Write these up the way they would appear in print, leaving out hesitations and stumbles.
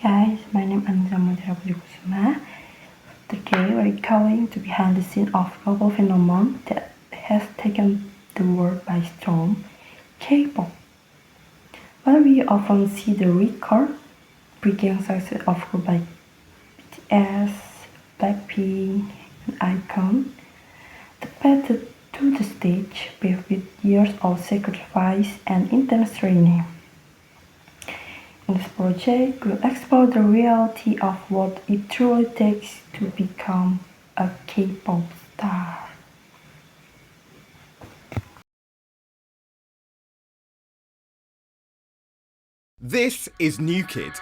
Guys, my name is Anjamudra. Today we're going to behind the scene of global phenomenon that has taken the world by storm, K-pop. While we often see the record-breaking success of groups like BTS, Blackpink, and iKON, the path to the stage paved with years of sacrifice and intense training. In this project, we'll explore the reality of what it truly takes to become a K-pop star. This is New Kid.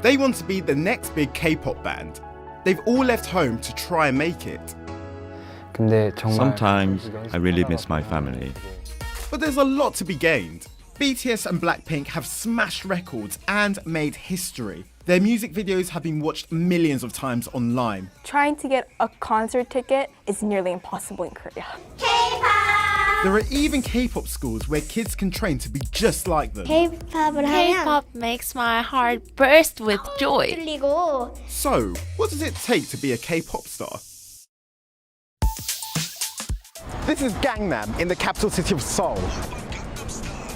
They want to be the next big K-pop band. They've all left home to try and make it. Sometimes I really miss my family. But there's a lot to be gained. BTS and Blackpink have smashed records and made history. Their music videos have been watched millions of times online. Trying to get a concert ticket is nearly impossible in Korea. There are even K-pop schools where kids can train to be just like them. K-pop makes my heart burst with joy. So, what does it take to be a K-pop star? This is Gangnam in the capital city of Seoul.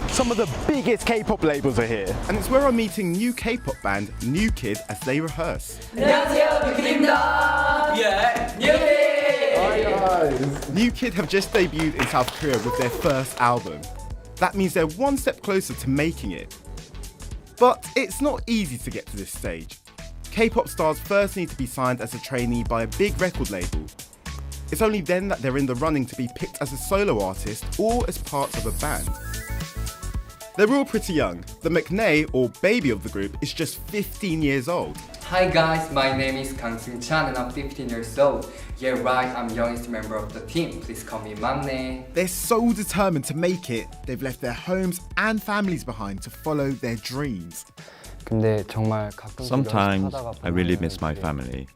Some of the biggest K-pop labels are here. And it's where I'm meeting new K-pop band, New Kid, as they rehearse. New Kid have just debuted in South Korea with their first album. That means they're one step closer to making it. But it's not easy to get to this stage. K-pop stars first need to be signed as a trainee by a big record label. It's only then that they're in the running to be picked as a solo artist or as part of a band. They're all pretty young. The McNay, or baby of the group, is just 15 years old. Hi guys, my name is Kang Seung-chan and I'm 15 years old. Yeah right, I'm youngest member of the team. Please call me Manne. They're so determined to make it, they've left their homes and families behind to follow their dreams. Sometimes I really miss my family.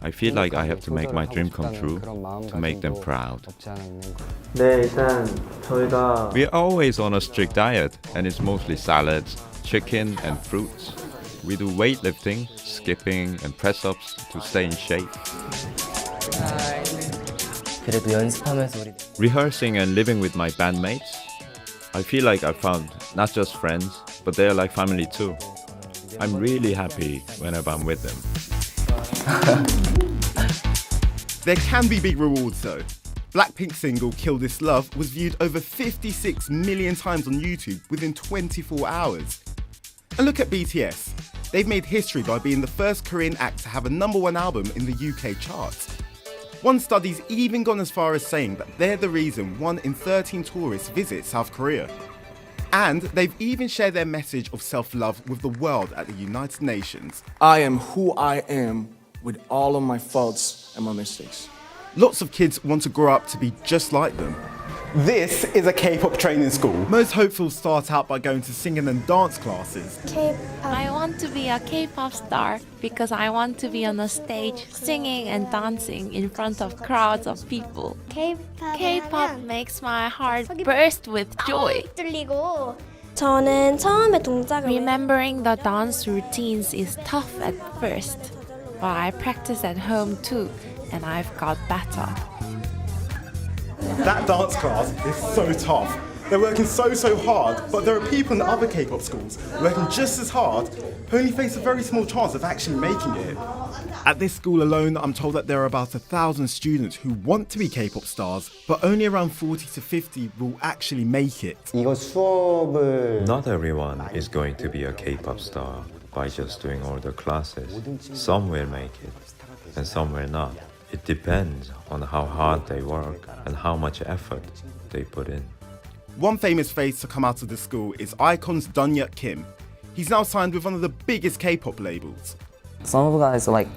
I feel like I have to make my dream come true to make them proud. We're always on a strict diet and it's mostly salads, chicken and fruits. We do weightlifting, skipping and press-ups to stay in shape. Rehearsing and living with my bandmates, I feel like I found not just friends, but they're like family too. I'm really happy whenever I'm with them. There can be big rewards though. Blackpink's single Kill This Love was viewed over 56 million times on YouTube within 24 hours. And look at BTS. They've made history by being the first Korean act to have a #1 album in the UK charts. One study's even gone as far as saying that they're the reason 1 in 13 tourists visit South Korea. And they've even shared their message of self-love with the world at the United Nations. I am who I am with all of my faults and my mistakes. Lots of kids want to grow up to be just like them. This is a K-pop training school. Most hopefuls start out by going to singing and dance classes. I want to be a K-pop star because I want to be on a stage singing and dancing in front of crowds of people. K-pop makes my heart burst with joy. Remembering the dance routines is tough at first, but I practice at home too, and I've got better. That dance class is so tough. They're working so hard, but there are people in other K-pop schools working just as hard who only face a very small chance of actually making it. At this school alone, I'm told that there are about 1,000 students who want to be K-pop stars, but only around 40 to 50 will actually make it. Not everyone is going to be a K-pop star by just doing all the classes. Some will make it, and some will not. It depends on how hard they work and how much effort they put in. One famous face to come out of the school is iKON's Donyuk Kim. He's now signed with one of the biggest K-pop labels. Some guys are like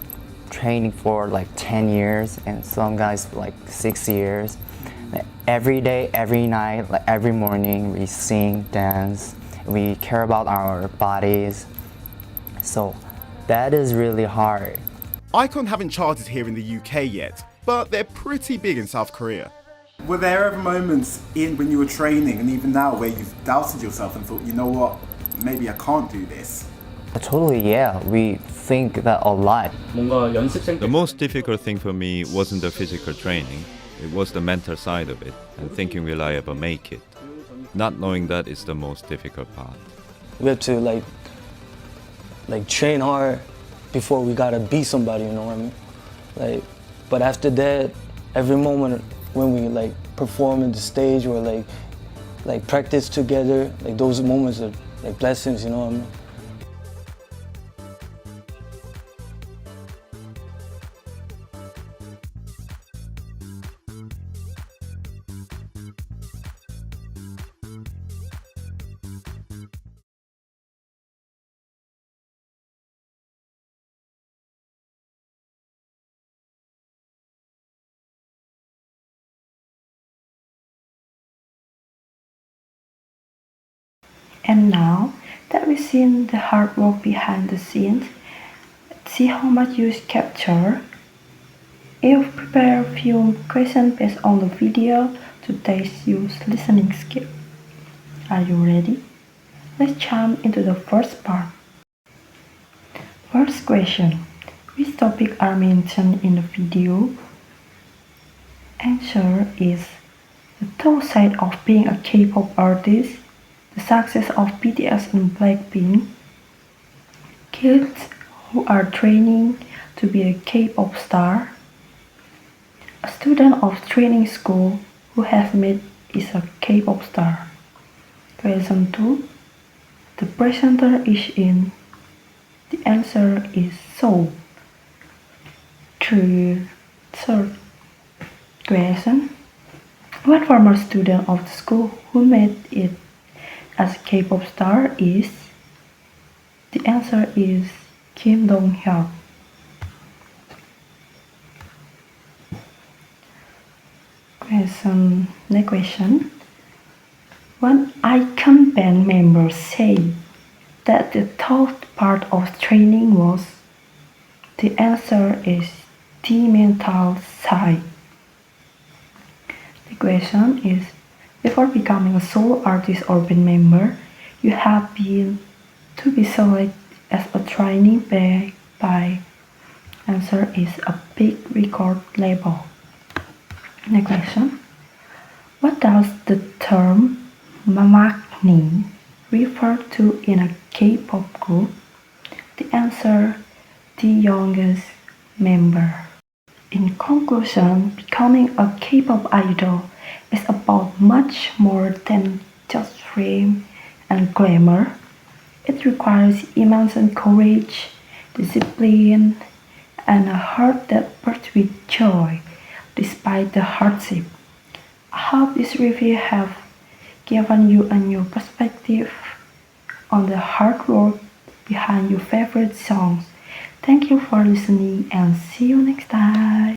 training for like 10 years and some guys like 6 years. Every day, every night, like every morning we sing, dance, we care about our bodies. So that is really hard. iKON haven't charted here in the UK yet, but they're pretty big in South Korea. Were there ever moments when you were training and even now where you've doubted yourself and thought, you know what, maybe I can't do this? Totally, yeah. We think that a lot. 뭔가 연습생 The most difficult thing for me wasn't the physical training, it was the mental side of it, and thinking will I ever make it. Not knowing that is the most difficult part. We have to like train hard before we gotta beat somebody, you know what I mean? Like, but after that, every moment when we like perform in the stage or like practice together, like those moments are like blessings, you know what I mean? And now that we've seen the hard work behind the scenes, let's see how much you capture. You've prepared a few questions based on the video to test your listening skill. Are you ready? Let's jump into the first part. First question. Which topics are mentioned in the video? Answer is the tough side of being a K-pop artist, the success of BTS and Blackpink, kids who are training to be a K-pop star, a student of training school who has made is a K-pop star. Question 2. The presenter is in. The answer is Seoul. Third question. What former student of the school who made it as a K-pop star is? The answer is Kim Dong-hyuk. Next question. One icon band member said that the tough part of training was. The answer is the mental side. The question is, before becoming a solo artist or band member, you have been to be selected as a training band by. Answer is a big record label. Next question. What does the term "maknae" refer to in a K-pop group? The answer, the youngest member. In conclusion, becoming a K-pop idol is about much more than just fame and glamour. It requires immense courage, discipline, and a heart that bursts with joy despite the hardship. I hope this review have given you a new perspective on the hard work behind your favorite songs. Thank you for listening and see you next time.